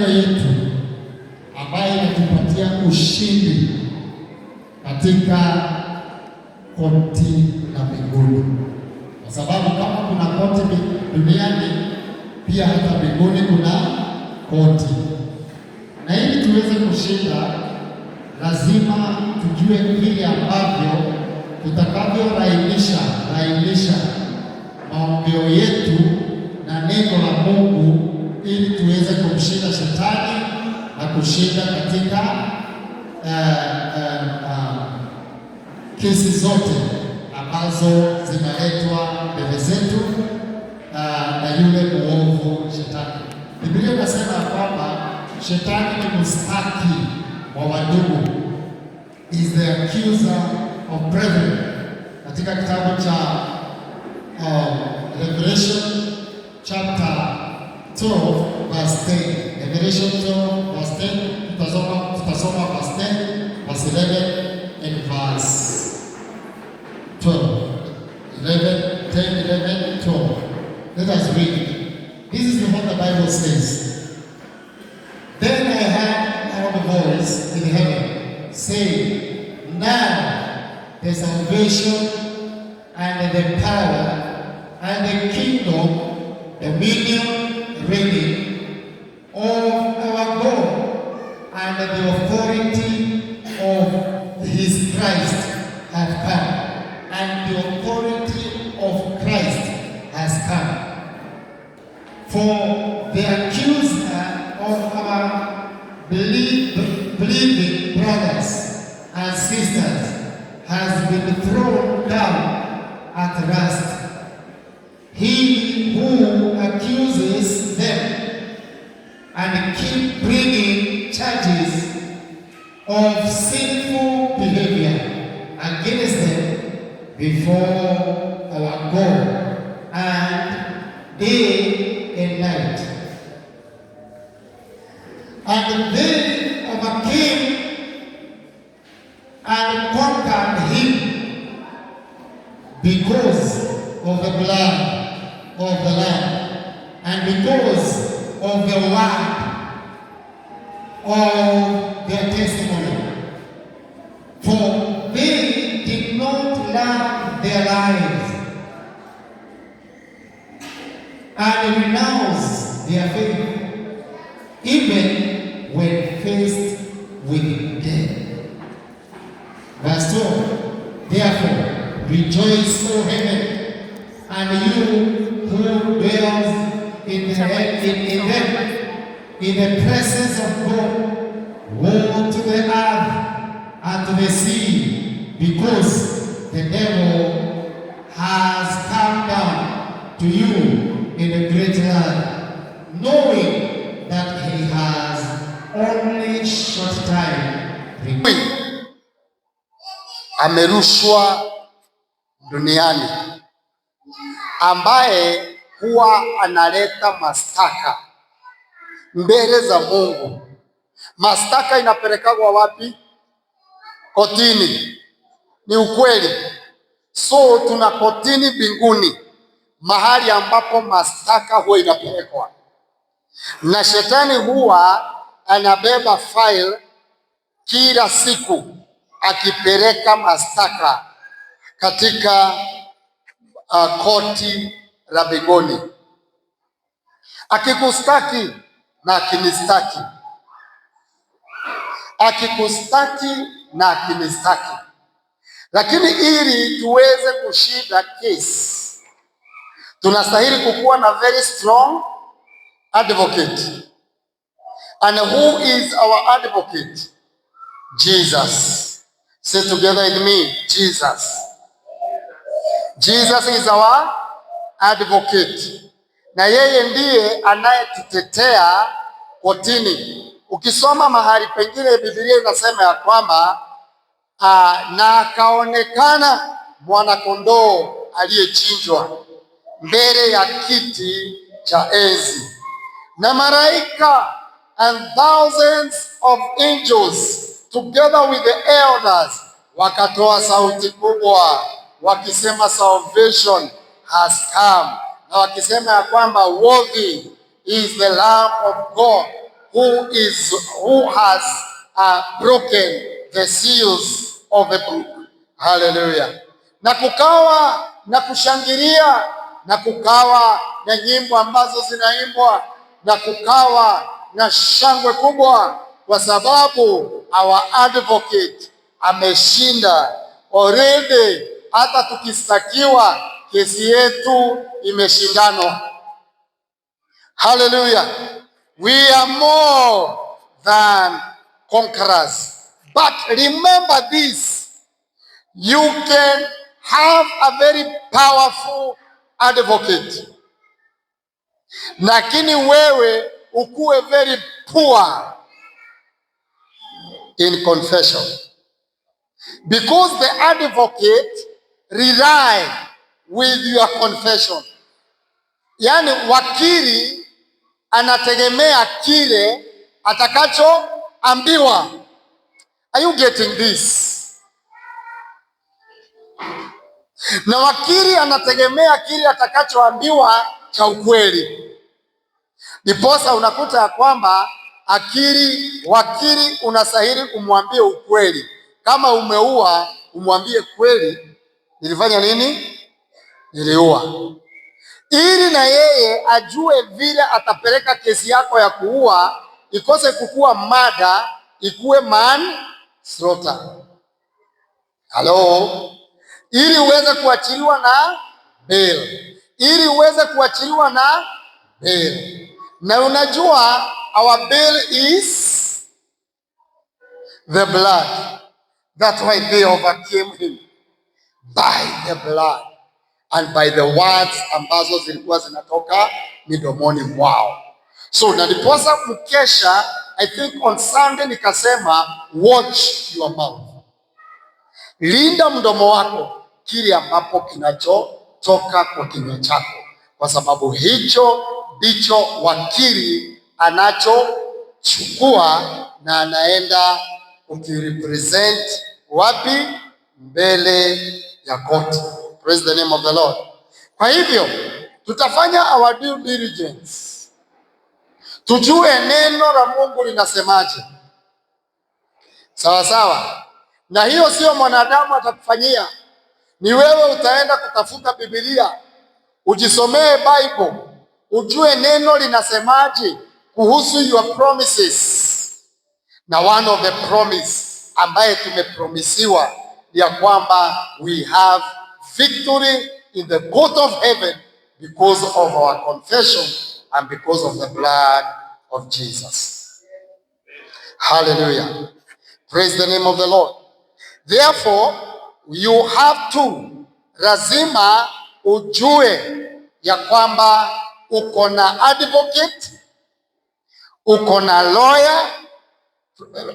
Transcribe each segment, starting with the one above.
maneno yetu ambayo inatupatia ushindi katika koti la mbinguni, kwa sababu kama kuna koti duniani, pia hata mbinguni kuna koti. Na ili tuweze kushinda, lazima tujue vile ambavyo tutakavyorainisha maombeo yetu na neno la Mungu, ili tuweze kumshinda shetani na kushinda katika kesi zote ambazo zinaletwa mbele zetu na yule muovu shetani. Biblia inasema kwamba shetani ni mstaki wa wadugu, is the accuser of brethren, katika kitabu cha Revelation chapter 12 verse 10. Revelation 12 verse 10, tutasoma verse 10, verse 11 and verse 12. 11, 10, 11, 12. Let us read. This is what the Bible says. Then I heard a loud voice in heaven saying, now the salvation and the power and the kingdom, dominion, reigning of our God and the authority of his Christ have come. And the authority of Christ has come. For the accuser of our believing brothers and sisters has been thrown down at last. He who accuses them and keep bringing charges of sinful behavior against them before our God and day and night. And they overcame and conquered him because of the blood of the Lamb and because of the word of their testimony. For they did not love their lives and renounce their faith, even when faced with death. Verse 12. Therefore, rejoice, O heaven, and you who dwells in the presence of God. Woe to the earth and to the sea, because the devil has come down to you in a great wrath, knowing that he has only short time. Amerushwa duniani, ambaye huwa analeta mashtaka mbele za Mungu. Mashtaka inapelekwa wapi? Kotini. Ni ukweli. So tuna kotini mbinguni, mahali ambapo mashtaka huwa inapelekwa, na shetani huwa anabeba file kila siku akipeleka mashtaka katika koti la mbinguni, akikustaki na akinistaki, akikustaki na akinistaki. Lakini ili tuweze kushinda kesi, tunastahili kukuwa na very strong advocate. And who is our advocate? Jesus. Say together with me, Jesus. Jesus is our advocate. Na yeye ndiye anayetutetea kotini. Ukisoma mahali pengine Biblia inasema ya kwamba na akaonekana mwana-kondoo aliyechinjwa mbele ya kiti cha enzi, na malaika and thousands of angels together with the elders wakatoa sauti kubwa wakisema salvation has come, na wakisema ya kwamba worthy is the Lamb of God who has broken the seals of the book. Hallelujah. Na kukawa na kushangilia, na kukawa na nyimbo ambazo zinaimbwa, na kukawa na shangwe kubwa, kwa sababu our advocate ameshinda already. Hata tukistakiwa, kesi yetu imeshindanwa. Hallelujah. We are more than conquerors. But remember this, you can have a very powerful advocate, lakini wewe ukuwe very poor in confession, because the advocate rely with your confession. Yani wakili anategemea kile atakachoambiwa. Are you getting this? Na wakili anategemea kile atakachoambiwa cha ukweli. Ndiposa unakuta ya kwamba wakili unastahili umwambie ukweli. Kama umeua, umwambie kweli, nilifanya nini? Niliua. Ili na yeye ajue vile atapeleka kesi yako ya kuua ikose kukua mada, ikuwe manslaughter. Hello? Ili uweze kuachiliwa na bail. Ili uweze kuachiliwa na bail. Na unajua our bail is the blood. That's why they overcame him by the blood and by the words ambazo zilikuwa zinatoka midomoni mwao. So naliposa mkesha, I think on Sunday nikasema watch your mouth. Linda mdomo wako kile ambapo kinachotoka kwa kinywa chako, kwa sababu hicho ndicho wakili anachochukua na anaenda kukirepresent wapi? Mbele ya koti. Praise the name of the Lord. Kwa hivyo tutafanya our due diligence, tujue neno la Mungu linasemaje. Sawa sawa. Na hiyo sio mwanadamu atakufanyia, ni wewe utaenda kutafuta Biblia, ujisomee Bible, ujue neno linasemaje kuhusu your promises. Na one of the promise ambaye tumepromisiwa ya kwamba we have victory in the court of heaven because of our confession and because of the blood of Jesus. Hallelujah. Praise the name of the Lord. Therefore, you have to, lazima ujue ya kwamba uko na advocate, uko na lawyer.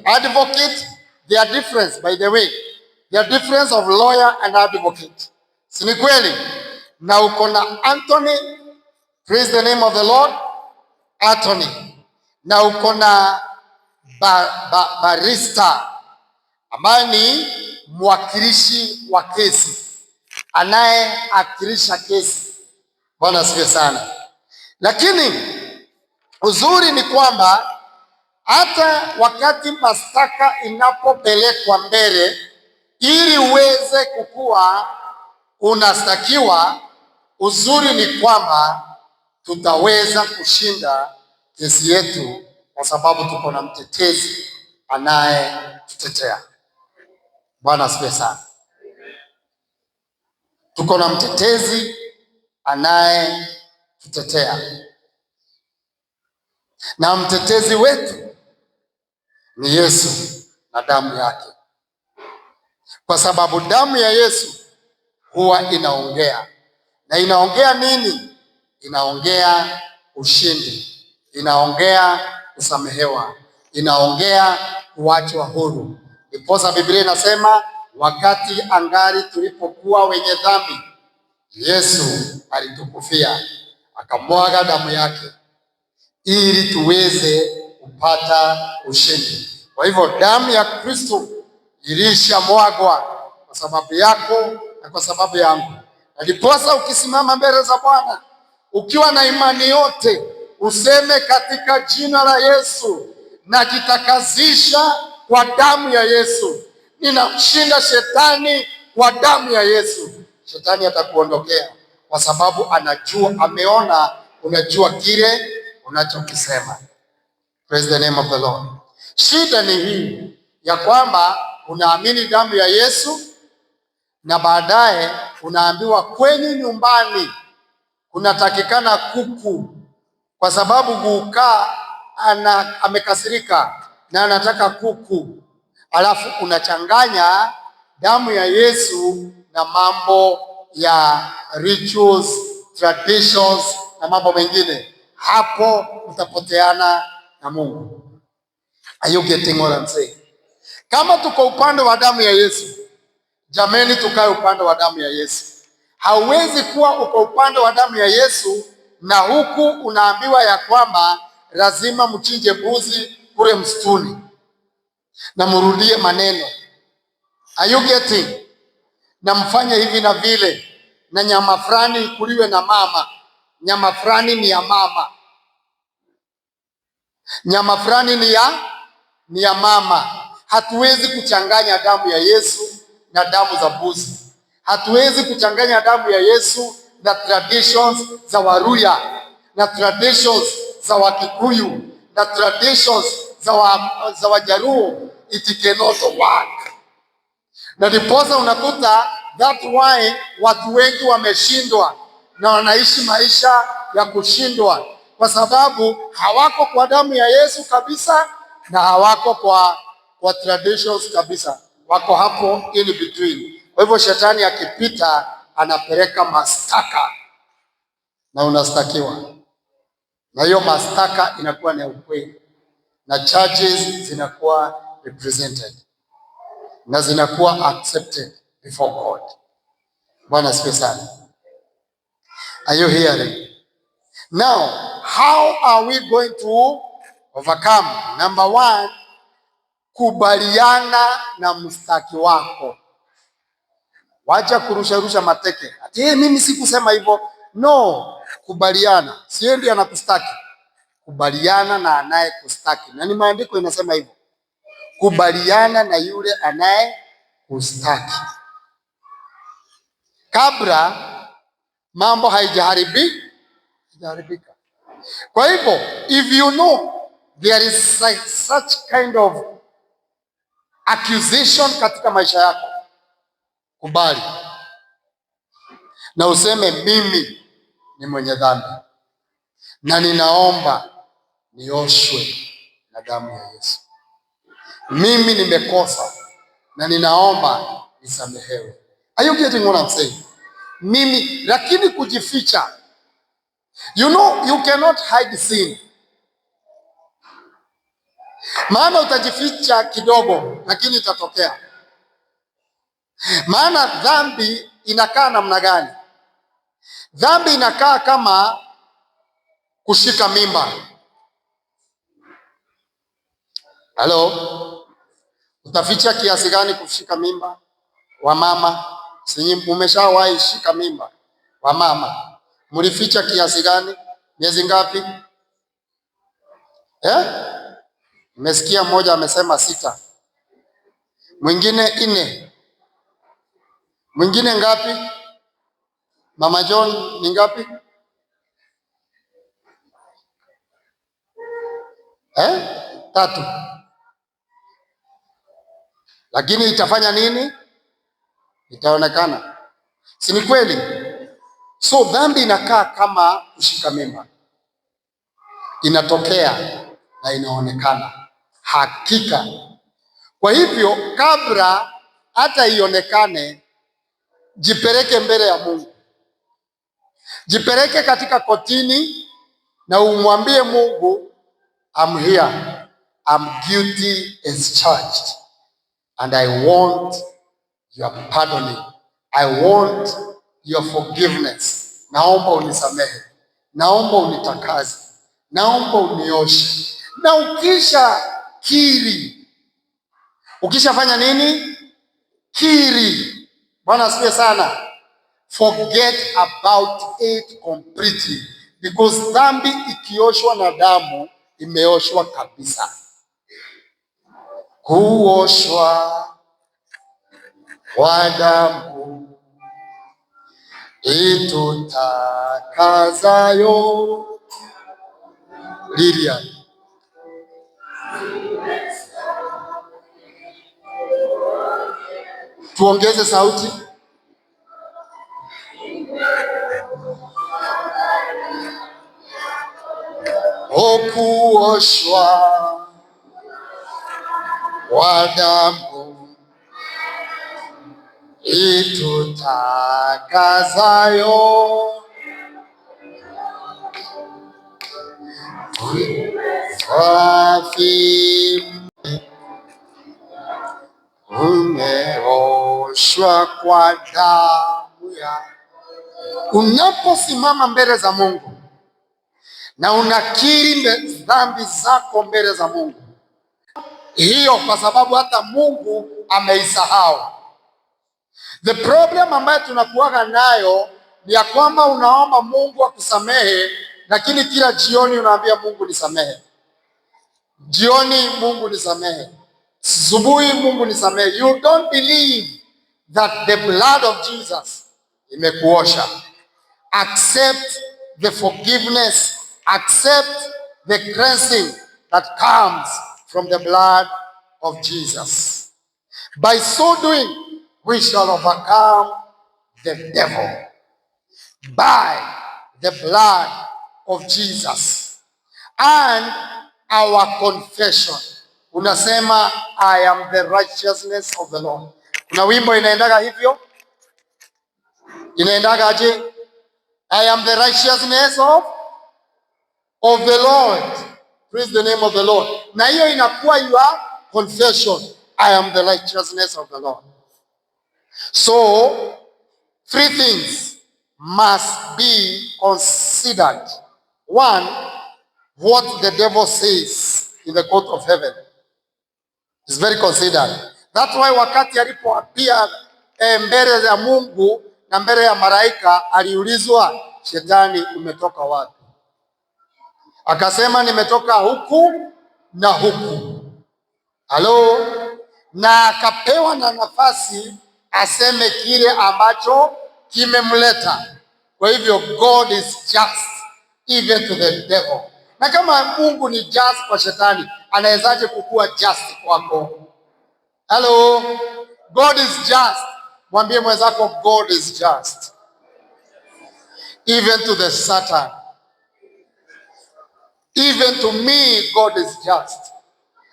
Advocate, they are different, by the way. They are difference of lawyer and advocate. Si ni kweli? Na uko na Anthony, praise the name of the Lord, attorney. Na uko na barista ambaye ni mwakilishi wa kesi, anayeakilisha kesi. Bwana asifiwe sana. Lakini uzuri ni kwamba hata wakati mashtaka inapopelekwa mbele, ili uweze kukua unastakiwa, uzuri ni kwamba tutaweza kushinda kesi yetu kwa sababu tuko na mtetezi anayetutetea. Bwana asifiwe sana. Tuko na mtetezi anayetutetea, na mtetezi wetu ni Yesu na damu yake, kwa sababu damu ya Yesu huwa inaongea. Na inaongea nini? Inaongea ushindi, inaongea kusamehewa, inaongea kuachwa huru. Ndiposa Biblia inasema wakati angali tulipokuwa wenye dhambi, Yesu alitukufia, akamwaga damu yake ili tuweze kupata ushindi. Kwa hivyo damu ya Kristo ilishamwagwa kwa sababu yako na kwa sababu yangu. Na ndiposa ukisimama mbele za Bwana ukiwa na imani yote, useme katika jina la Yesu, najitakazisha kwa damu ya Yesu, ninamshinda shetani kwa damu ya Yesu, shetani atakuondokea, kwa sababu anajua, ameona unajua kile unachokisema. Praise the name of the Lord. Shida ni hii ya kwamba unaamini damu ya Yesu na baadaye unaambiwa kwenye nyumbani kunatakikana kuku, kwa sababu gukaa amekasirika na anataka kuku, alafu unachanganya damu ya Yesu na mambo ya rituals, traditions na mambo mengine. Hapo utapoteana na Mungu. Are you getting what I'm saying? Kama tuko upande wa damu ya Yesu, jameni, tukae upande wa damu ya Yesu. Hauwezi kuwa uko upande wa damu ya Yesu na huku unaambiwa ya kwamba lazima mchinje mbuzi kule msituni na murudie maneno. Are you getting? Na mfanye hivi na vile, na nyama fulani ikuliwe na mama, nyama fulani ni ya mama, nyama fulani ni ya mama. Hatuwezi kuchanganya damu ya Yesu na damu za mbuzi. Hatuwezi kuchanganya damu ya Yesu na traditions za Waluya na traditions za Wakikuyu na traditions za Wajaruo. It cannot work. Na ndiposa unakuta that why watu wengi wameshindwa na wanaishi maisha ya kushindwa, kwa sababu hawako kwa damu ya Yesu kabisa na hawako kwa traditions kabisa, wako hapo in between. Kwa hivyo shetani akipita anapeleka mastaka na unastakiwa, na hiyo mastaka inakuwa ni ukweli, na charges zinakuwa represented na zinakuwa accepted before God. Bwana asifiwe sana. Are you hearing? Now, how are we going to overcome? Number one, kubaliana na mstaki wako. Wacha kurusha mateke. Ati mimi sikusema hivyo. No, kubaliana. Sio ndiye anakustaki. Kubaliana na anaye kustaki. Na ni maandiko inasema hivyo. Kubaliana na yule anaye kustaki, kabla mambo haijaharibika. Kwa hivyo, if you know there is such kind of accusation katika maisha yako, kubali na useme mimi ni mwenye dhambi na ninaomba nioshwe na damu ya Yesu. Mimi nimekosa na ninaomba nisamehewe. Are you getting what I'm saying? Mimi, lakini kujificha, you know you cannot hide sin. Maana utajificha kidogo lakini itatokea. Maana dhambi inakaa namna gani? Dhambi inakaa kama kushika mimba. Hello? Utaficha kiasi gani kushika mimba? Wamama, sinyi umeshawahi shika mimba? Wamama, mlificha kiasi gani? Miezi ngapi? Nimesikia mmoja amesema 6. Mwingine 4. Mwingine ngapi? Mama John ni ngapi? 3. Lakini itafanya nini? Itaonekana. Si ni kweli? So dhambi inakaa kama kushika mimba. Inatokea na inaonekana. Hakika. Kwa hivyo kabla hata ionekane, jipeleke mbele ya Mungu. Jipeleke katika kotini na umwambie Mungu, I'm here. I'm guilty as charged. And I want your pardoning. I want your forgiveness. Naomba unisamehe. Naomba unitakaze. Naomba unioshe. Na ukishafanya nini? Kiri. Bwana asifiwe sana. Forget about it completely. Because dhambi ikioshwa na damu, imeoshwa kabisa. kuoshwa kwa damu itutakasayo. Lilian, tuongeze sauti. Kuoshwa kwa damu itutakasayo, umeoshwa kwa damu ya. Unaposimama mbele za Mungu na unakiri dhambi zako mbele za Mungu, hiyo kwa sababu hata Mungu ameisahau. The problem ambayo tunakuwaga nayo ni ya kwamba unaomba Mungu akusamehe, lakini kila jioni unaambia Mungu nisamehe. Jioni Mungu nisamehe, asubuhi Mungu nisamehe. You don't believe that the blood of Jesus imekuosha. Accept the forgiveness, accept the cleansing that comes from the blood of Jesus. By so doing, we shall overcome the devil by the blood of Jesus and our confession. Unasema, I am the righteousness of the Lord. Kuna wimbo inaendaga hivyo, inaendaga aje? I am the righteousness of the Lord. Praise the name of the Lord. Na hiyo inakuwa your confession. I am the righteousness of the Lord. So, three things must be considered. One, what the devil says in the court of heaven is very considered. That's why wakati alipoapia mbele ya Mungu na mbele ya malaika, aliulizwa, Shetani, umetoka wapi? Akasema, nimetoka huku na huku. Halo? Na akapewa na nafasi aseme kile ambacho kimemleta. Kwa hivyo God is just even to the devil. Na kama Mungu ni just kwa Shetani, anawezaje kukuwa just kwako? Hello? God is just. Mwambie mwenzako, God is just even to the Satan. Even to me God is just.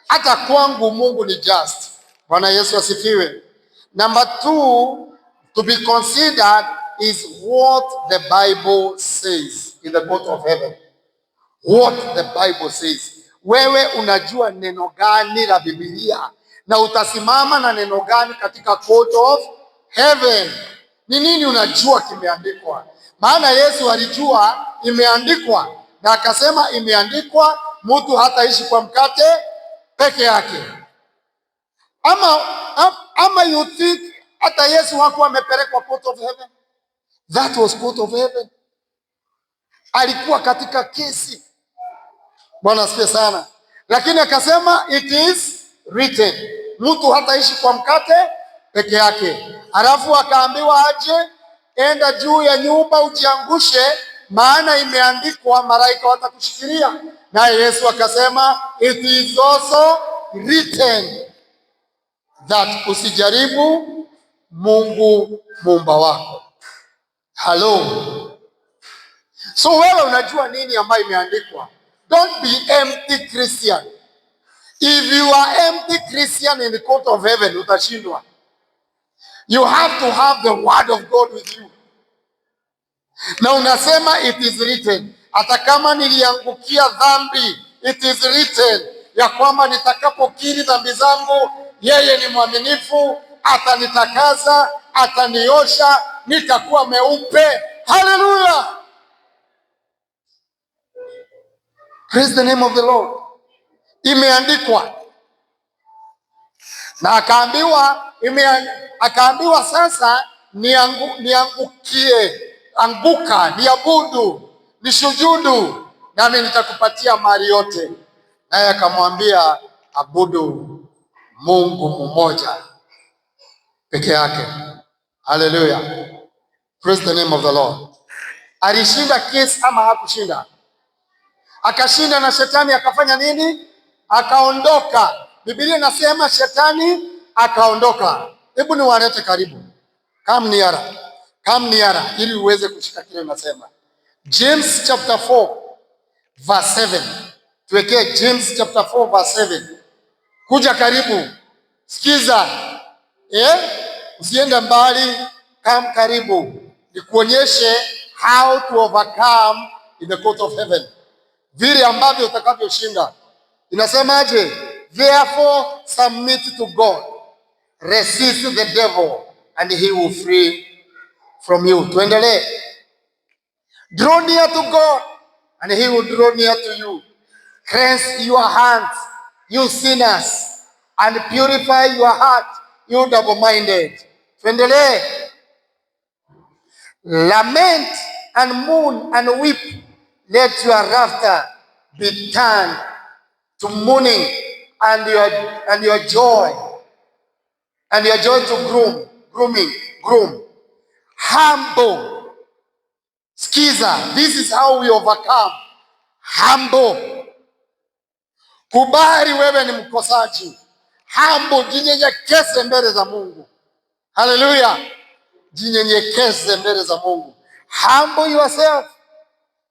Hata kwangu Mungu ni just. Bwana Yesu asifiwe. Number two, to be considered is what the Bible says in the court of heaven. What the Bible says. Wewe unajua neno gani la Biblia na utasimama na neno gani katika court of heaven? Ni nini unajua kimeandikwa? Maana Yesu alijua imeandikwa na akasema imeandikwa, mtu hataishi kwa mkate peke yake. Ama you think hata Yesu hakuwa amepelekwa court of heaven? That was court of heaven. Alikuwa katika kesi. Bwana asifiwe sana. Lakini akasema it is written, mtu hataishi kwa mkate peke yake. Alafu akaambiwa aje, enda juu ya nyumba ujiangushe, maana imeandikwa, malaika watakushikilia. Naye Yesu akasema it is also written that usijaribu Mungu muumba wako. Hello. So wewe unajua nini ambayo imeandikwa? Don't be empty Christian. If you are empty Christian in the court of heaven, utashindwa. You have to have the word of God with you. Na unasema it is written, hata kama niliangukia dhambi, it is written ya kwamba nitakapokiri dhambi zangu, yeye ni mwaminifu, atanitakasa, ataniosha, nitakuwa meupe. Hallelujah. Praise the name of the Lord. Imeandikwa. Na akaambiwa sasa niangukie, anguka, niabudu, nishujudu, nami nitakupatia mali yote. Naye akamwambia, abudu Mungu mmoja peke yake. Haleluya. Praise the name of the Lord. Alishinda kesi ama hakushinda? Akashinda, na shetani akafanya nini? Akaondoka. Biblia inasema shetani akaondoka. Hebu niwalete karibu. Come nearer ili uweze kushika kile nasema. James chapter 4 verse 7. Tuwekee James chapter 4 verse 7. Kuja karibu. Sikiza. Usiende mbali, come karibu. Nikuonyeshe how to overcome in the court of heaven. Vile ambavyo utakavyoshinda. Inasemaje? Therefore submit to God. Resist the devil and he will free from you. Tuendelee. Draw near to God and he will draw near to you. Cleanse your hands, you sinners, and purify your heart, you double-minded. Tuendelee. Lament and mourn and weep. Let your laughter be turned to mourning and your joy to groom. Humble. Skiza. This is how we overcome. Humble. Kubali wewe ni mkosaji. Humble, jinyenyekeze mbele za Mungu. Haleluya. Jinyenyekeze mbele za Mungu. Humble yourself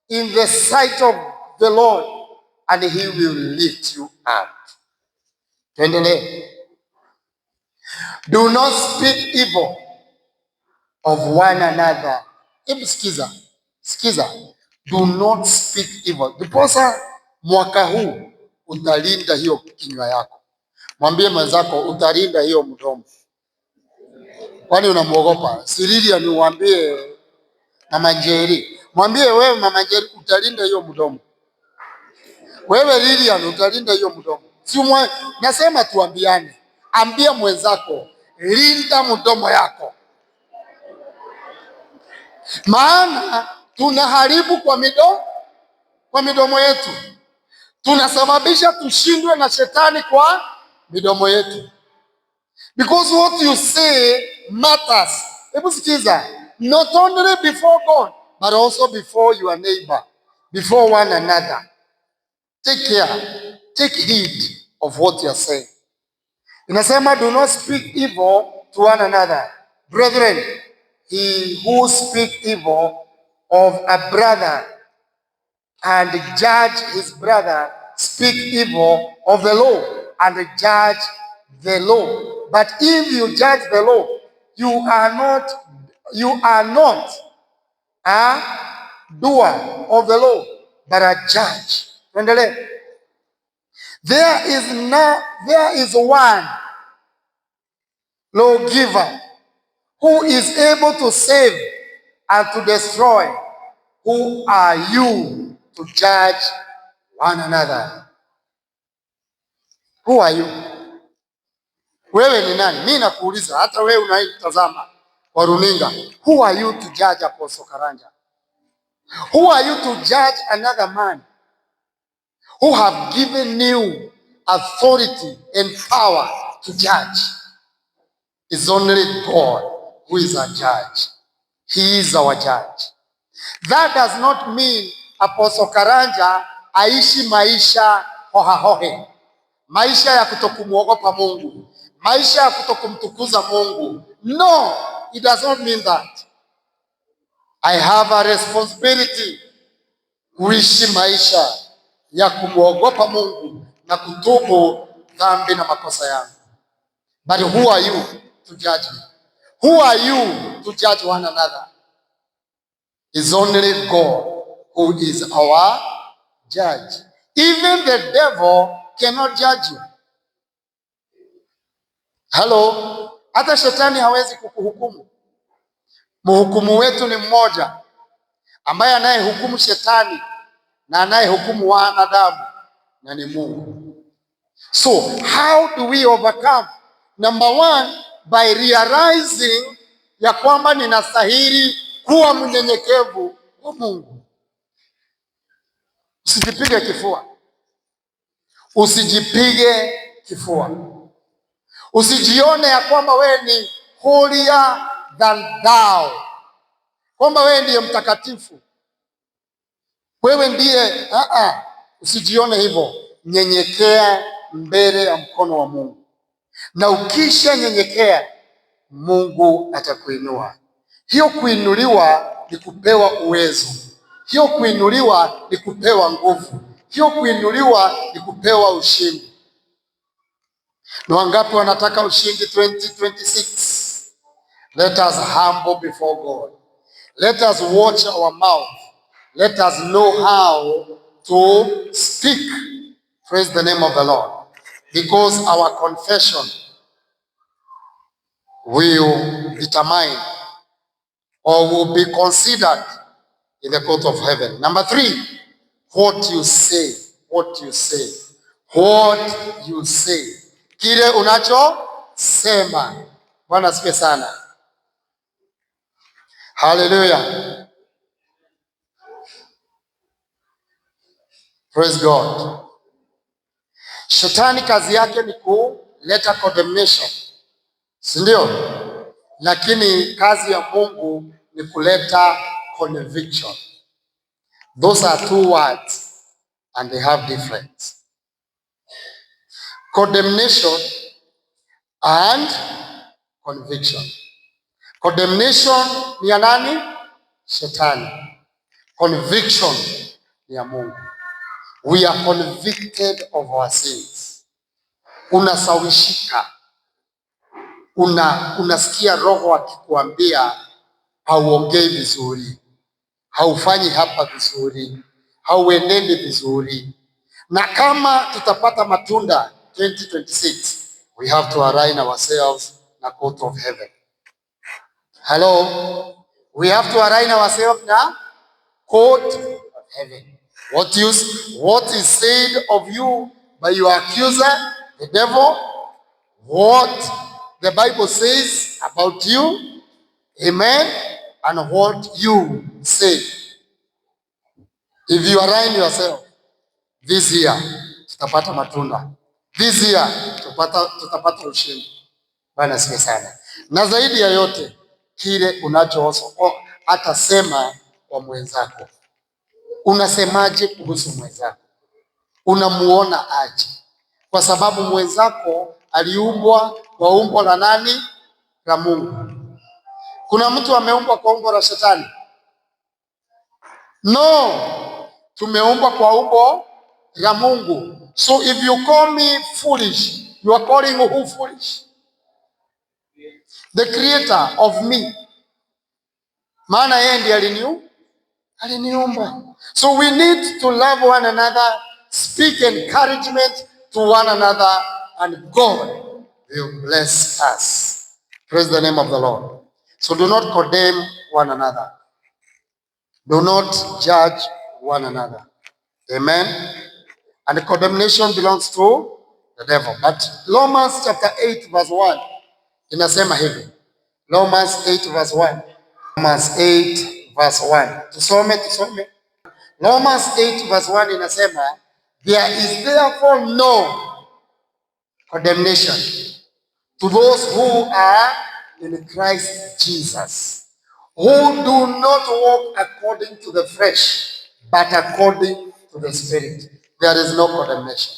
in the sight of the Lord and he will lift you up. Tuendelee. Do not speak evil of one another. Hebu sikiza. Do not speak evil. Ndiposa mwaka huu utalinda hiyo kinywa yako. Mwambie mwenzako utalinda hiyo mdomo. Kwani unamuogopa? Sirilia ni uambie Mama Njeri. Mwambie wewe Mama Njeri utalinda hiyo mdomo. Wewe Lilian utalinda hiyo mdomo. Nasema tuambiane. Ambia mwenzako linda mdomo yako. Maana tunaharibu kwa midomo yetu. Tunasababisha tushindwe na shetani kwa midomo yetu. Because what you say matters. Hebu sikiza. Not only before God, but also before your neighbor, before one another. Take care. Take heed of what you are saying. Inasema do not speak evil to one another. Brethren, he who speak evil of a brother and judge his brother speak evil of the law and judge the law. But if you judge the law, you are not a doer of the law, but a judge. Tuendelee. There is one lawgiver who is able to save and to destroy. Who are you to judge one another? Who are you? Wewe ni nani? Mimi nakuuliza, hata wewe unaitazama kwa runinga. Who are you to judge Apostle Karanja? Who are you to judge another man who have given you authority and power to judge? It's only God who is a judge. He is our judge. That does not mean Apostle Karanja aishi maisha hohahohe, maisha ya kutokumuogopa Mungu, maisha ya kutokumtukuza Mungu. No, it does not mean that. I have a responsibility kuishi maisha ya kumuogopa Mungu na kutubu dhambi na makosa yangu. But who are you to judge me? Who are you to judge one another? It's only God who is our judge. Even the devil cannot judge you. Hello? Hata shetani hawezi kukuhukumu. Mhukumu wetu ni mmoja, ambaye anayehukumu shetani na anayehukumu wanadamu, na ni Mungu. So, how do we overcome? Number one, by realizing ya kwamba ninastahili kuwa mnyenyekevu wa Mungu. Usijipige kifua. Usijione ya kwamba wewe ni holier than thou, kwamba wewe ndiye mtakatifu, wewe ndiye usijione hivyo. Nyenyekea mbele ya mkono wa Mungu, na ukisha nyenyekea Mungu atakuinua. Hiyo kuinuliwa ni kupewa uwezo, hiyo kuinuliwa ni kupewa nguvu, hiyo kuinuliwa ni kupewa ushindi. Ni wangapi wanataka ushindi 2026? Let us humble before God. Let us watch our mouth. Let us know how to speak. Praise the name of the Lord. Because our confession will determine or will be considered in the court of heaven. Number 3, what you say. What you say. What you say. Kile unachosema. Bwana asifiwe sana. Hallelujah. Praise God. Shetani kazi yake ni kuleta condemnation, si ndio? Lakini kazi ya Mungu ni kuleta conviction. Those are two words and they have difference. Condemnation and conviction. Condemnation ni ya nani? Shetani. Conviction ni ya Mungu. We are convicted of our sins. Unasawishika, unasikia Roho akikuambia hauongei vizuri, haufanyi hapa vizuri, hauenendi vizuri. Na kama tutapata matunda 2026, we have to align ourselves na court of heaven. Hello, we have to align ourselves na court of heaven. What is said of you by your accuser, the devil, what the Bible says about you, amen, and what you say. If you align yourself, this year tutapata matunda, this year tutapata ushindi. Bwana asifiwe sana. Na zaidi ya yote, kile unachowaso hata sema kwa mwenzako. Unasemaje kuhusu mwenzako? Unamuona aje? Kwa sababu mwenzako aliumbwa kwa umbo la nani? La Mungu. Kuna mtu ameumbwa kwa umbo la Shetani? No, tumeumbwa kwa umbo la Mungu. So if you call me foolish, you are calling who foolish? The creator of me. Maana yeye ndiye aliniumba. So we need to love one another, speak encouragement to one another, and God will bless us. Praise the name of the Lord. So do not condemn one another. Do not judge one another. Amen. And the condemnation belongs to the devil. But Romans chapter 8 verse 1 inasema hivi. Romans 8 verse 1. Romans 8 verse 1. Tusome. Romans 8 verse 1 inasema, there is therefore no condemnation to those who are in Christ Jesus, who do not walk according to the flesh, but according to the Spirit. There is no condemnation.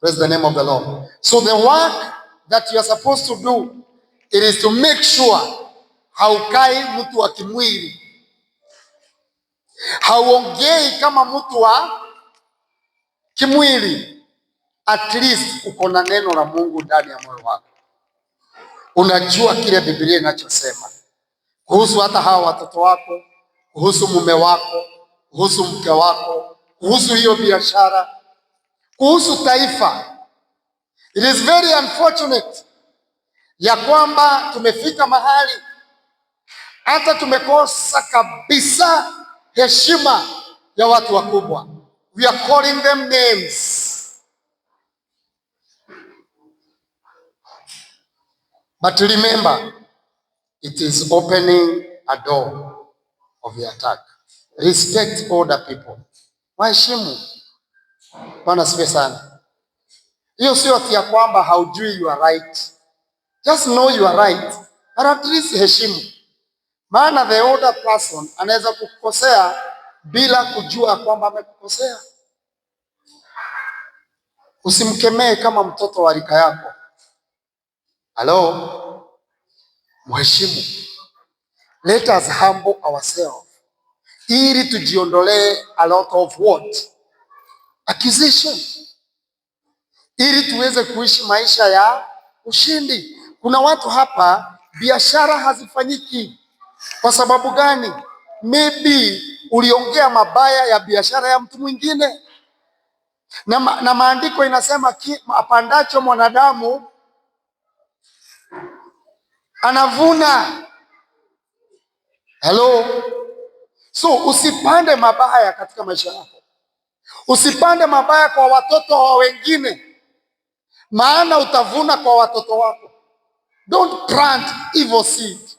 Praise the name of the Lord. So the work that you are supposed to do, it is to make sure haukai mtu wa kimwili, hauongei kama mtu wa kimwili. At least uko na neno la Mungu ndani ya moyo wako. Unajua kile Biblia inachosema kuhusu hata hawa watoto wako, kuhusu mume wako, kuhusu mke wako, kuhusu hiyo biashara, kuhusu taifa. It is very unfortunate ya kwamba tumefika mahali hata tumekosa kabisa heshima ya watu wakubwa. We are calling them names. But remember, it is opening a door of the attack. Respect older people. Waheshimu. Bwana asifiwe sana. Hiyo sio ati ya kwamba haujui you are right. Just know you are right, but at least heshimu, maana the older person anaweza kukosea bila kujua kwamba amekukosea. Usimkemee kama mtoto wa rika yako. Hello, mheshimu. Let us humble ourselves ili tujiondolee a lot of what? Accusation, ili tuweze kuishi maisha ya ushindi. Kuna watu hapa biashara hazifanyiki. Kwa sababu gani? Maybe uliongea mabaya ya biashara ya mtu mwingine, na maandiko inasema apandacho mwanadamu anavuna. Hello, so usipande mabaya katika maisha yako, usipande mabaya kwa watoto wa wengine, maana utavuna kwa watoto wako. Don't plant evil seed.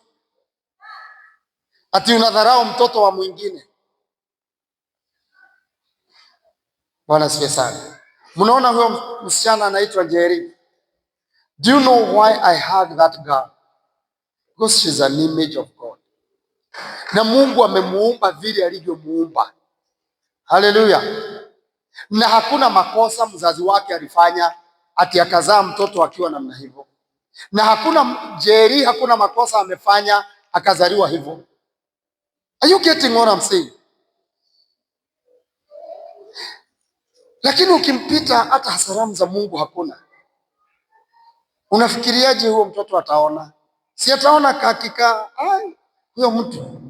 Ati unadharau mtoto wa mwingine. Bwana asifiwe sana. Mnaona huyo msichana anaitwa Jerry. Do you know why I hug that girl? Because she's an image of God. Na Mungu amemuumba vile alivyomuumba. Haleluya. Na hakuna makosa mzazi wake alifanya ati akazaa mtoto akiwa namna hivyo. Na hakuna Jerry, hakuna makosa amefanya akazaliwa hivyo. Are you getting what I'm saying? Lakini ukimpita hata hasaramu za Mungu hakuna. Unafikiriaje huyo mtoto ataona? Si ataona hakika, huyo mtu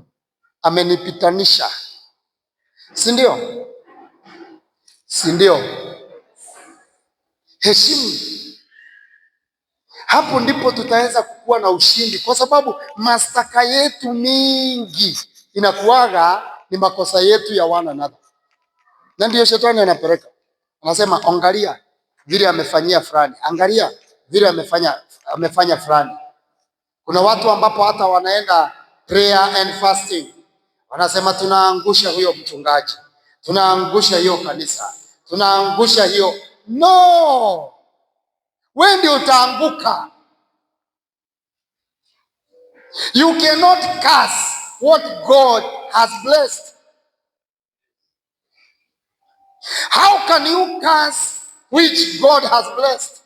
amenipitanisha. Si ndio? Si ndio? Heshimu. Hapo ndipo tutaweza kukuwa na ushindi, kwa sababu mastaka yetu mingi inakuwaga ni makosa yetu ya one another. Na ndio shetani anapeleka. Anasema angalia vile amefanyia fulani, angalia vile amefanya fulani. Kuna watu ambapo hata wanaenda prayer and fasting, wanasema tunaangusha huyo mchungaji, tunaangusha hiyo kanisa, tunaangusha hiyo. No, wewe ndio utaanguka. You cannot curse what God has blessed. How can you curse which God has blessed?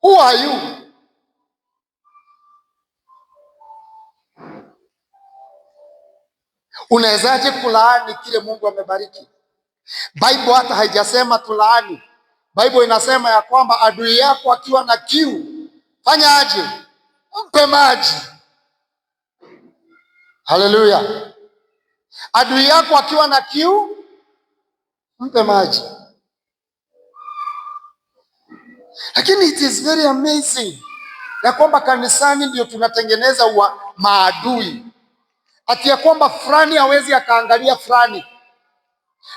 Who are you? Unawezaje kulaani kile Mungu amebariki? Bible hata haijasema tulaani. Bible inasema ya kwamba adui yako akiwa na kiu, fanya aje? Mpe maji. Haleluya. Adui yako akiwa na kiu, mpe maji. Lakini it is very amazing ya kwamba kanisani ndio tunatengeneza maadui. Ati ya kwamba fulani hawezi akaangalia fulani,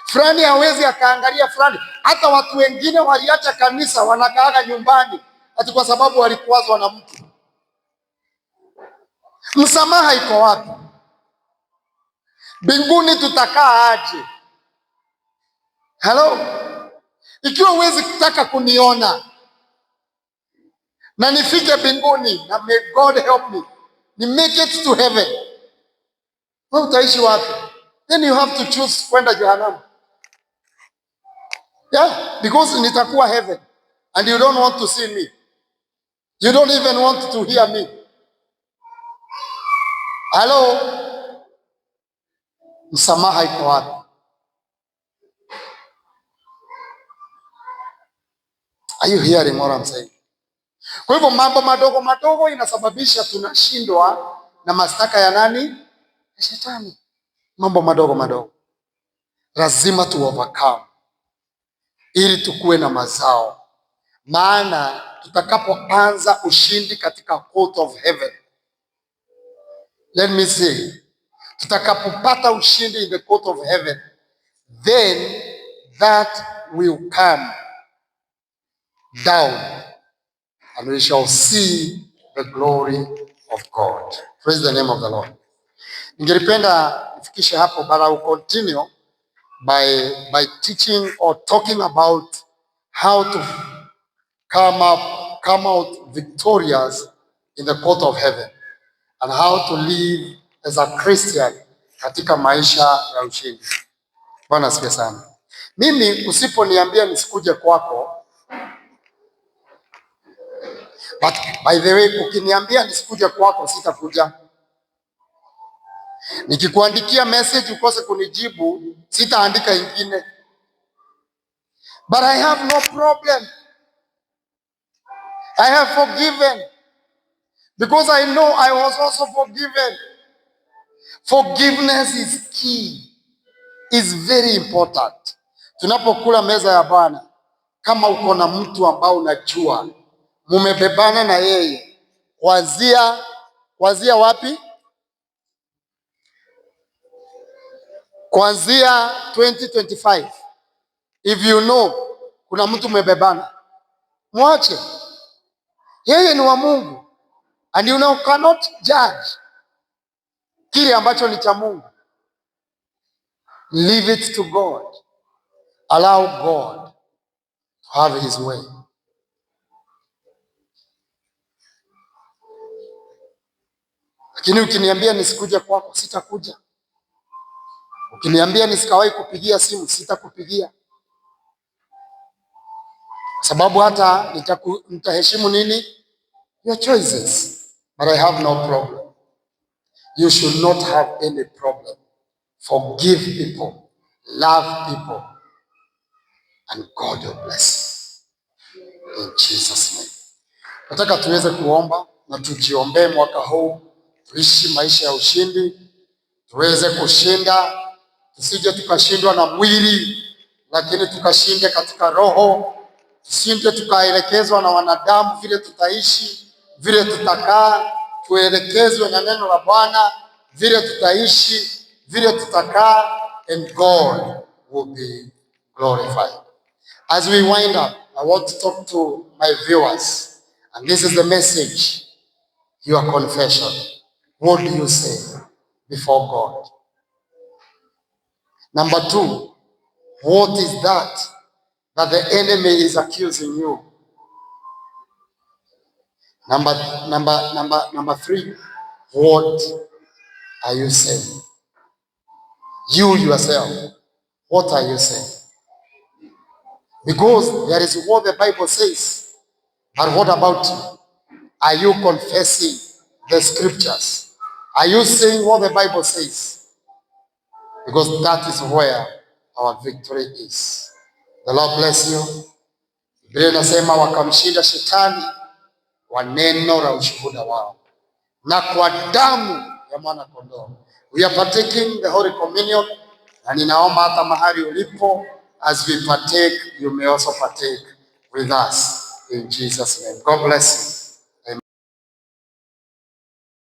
fulani hawezi akaangalia fulani. Hata watu wengine waliacha kanisa wanakaaga nyumbani ati kwa sababu walikuwazwa na mtu. Msamaha iko wapi? Mbinguni tutakaa aje? Hello? Ikiwa huwezi kutaka kuniona na nifike mbinguni, na may God help me, ni make it to heaven, wewe utaishi wapi? Then you have to choose kwenda jehanamu. Yeah, because nitakuwa heaven and you don't want to see me. You don't even want to hear me. Hello? Msamaha iko wapi? Are you hearing what I'm saying? Kwa hivyo mambo madogo madogo inasababisha tunashindwa na mashtaka ya nani? Ya shetani. Mambo madogo madogo lazima tu overcome ili tukuwe na mazao, maana tutakapoanza ushindi katika court of heaven, let me say, tutakapopata ushindi in the court of heaven, then that will come down and we shall see the glory of God. Praise the name of the Lord. Ningelipenda nifikishe hapo, but I will continue by teaching or talking about how to come out victorious in the court of heaven and how to live as a Christian katika maisha ya ushindi. Bwana asifiwe sana. Mimi usiponiambia nisikuje kwako, but by the way, ukiniambia nisikuje kwako sitakuja. Nikikuandikia message ukose kunijibu, sitaandika ingine. But I have no problem. I have forgiven because I know I was also forgiven. Forgiveness is key. Is very important. Tunapokula meza ya Bwana, kama uko na mtu ambao unajua mumebebana na yeye kuanzia wapi? Kuanzia 2025. If you know kuna mtu mmebebana, mwache. Yeye ni wa Mungu. And you know cannot judge kile ambacho ni cha Mungu. Leave it to God. Allow God to have his way. Lakini ukiniambia nisikuje kwako, sitakuja. Ukiniambia nisikawahi kupigia simu, sitakupigia. Sababu hata nitaheshimu nini? Your choices. But I have no problem. You should not have any problem. Forgive people. Love people. And God will bless you. In Jesus' name. Nataka tuweze kuomba na tujiombee mwaka huu, tuishi maisha ya ushindi, tuweze kushinda, tusije tukashindwa na mwili, lakini tukashinde katika roho, tusinde tukaelekezwa na wanadamu vile tutaishi, vile tutakaa, tuelekezwe na neno la Bwana vile tutaishi, vile tutakaa, and God will be glorified. As we wind up, I want to talk to my viewers, and this is the message, your confession. What do you say before God? Number 2, what is that the enemy is accusing you? Number 3, what are you saying? You yourself, what are you saying? Because there is what the Bible says, but what about you? Are you confessing the scriptures? Are you saying what the Bible says? Because that is where our victory is. The Lord bless you. Biblia inasema wakamshinda shetani kwa neno la ushuhuda wao na kwa damu ya mwana kondoo. We are partaking the Holy Communion, na ninaomba hata mahali ulipo, as we partake, you may also partake with us in Jesus' name. God bless you.